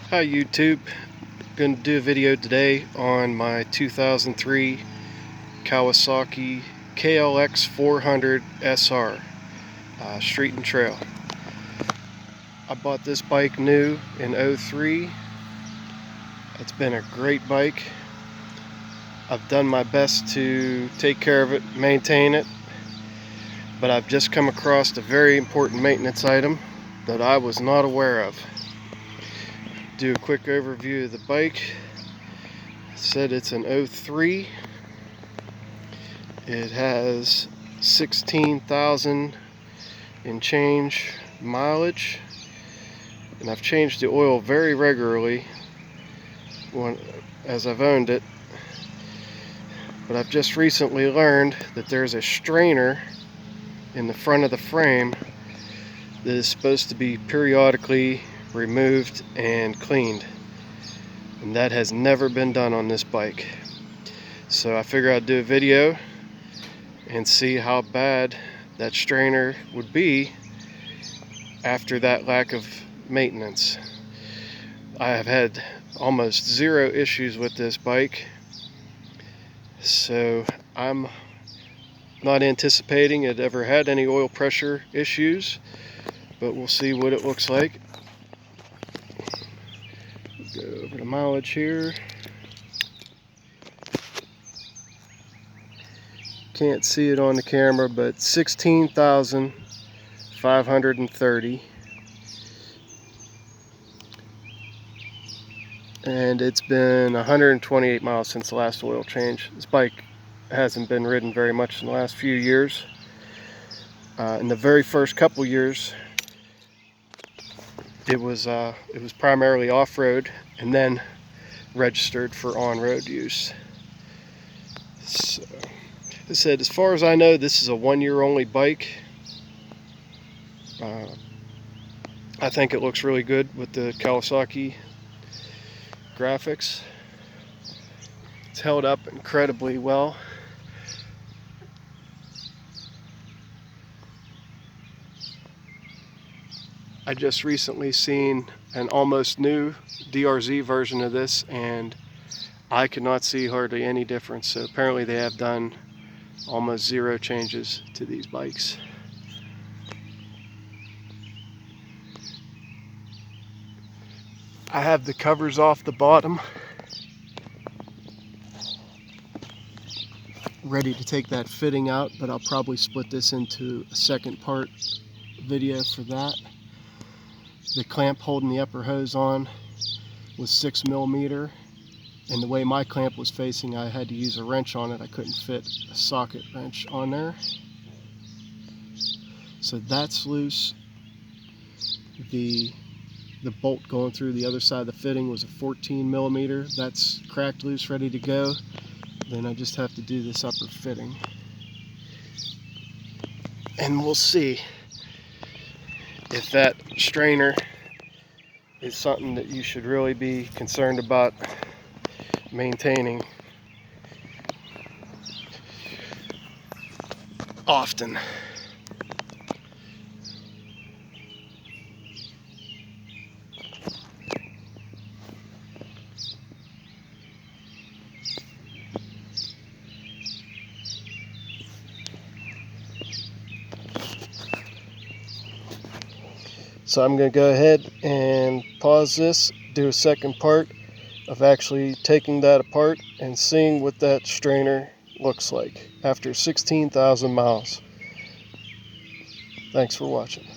Hi YouTube, going to do a video today on my 2003 Kawasaki KLX 400 SR Street and Trail. I bought this bike new in '03. It's been a great bike. I've done my best to take care of it, maintain it, but I've just come across a very important maintenance item that I was not aware of. Do a quick overview of the bike. It said it's an '03. It has 16,000 and change mileage, and I've changed the oil very regularly as I've owned it. But I've just recently learned that there's a strainer in the front of the frame that is supposed to be periodically removed and cleaned, and that has never been done on this bike. So I figured I'd do a video and see how bad that strainer would be after that lack of maintenance. I have had almost zero issues with this bike, so I'm not anticipating it ever had any oil pressure issues, but we'll see what it looks like. Go over the mileage here. Can't see it on the camera, but 16,530. And it's been 128 miles since the last oil change. This bike hasn't been ridden very much in the last few years. In the very first couple years, it was primarily off-road and then registered for on-road use. So, as I said, as far as I know, this is a one-year-only bike. I think it looks really good with the Kawasaki graphics. It's held up incredibly well. I just recently seen an almost new DRZ version of this, and I could not see hardly any difference. So apparently they have done almost zero changes to these bikes. I have the covers off the bottom, ready to take that fitting out, but I'll probably split this into a second part video for that. The clamp holding the upper hose on was 6mm, and the way my clamp was facing, I had to use a wrench on it. I couldn't fit a socket wrench on there. So that's loose. The bolt going through the other side of the fitting was a 14mm. That's cracked loose, ready to go. Then I just have to do this upper fitting. And we'll see if that strainer is something that you should really be concerned about maintaining often. So I'm going to go ahead and pause this, do a second part of actually taking that apart and seeing what that strainer looks like after 16,000 miles. Thanks for watching.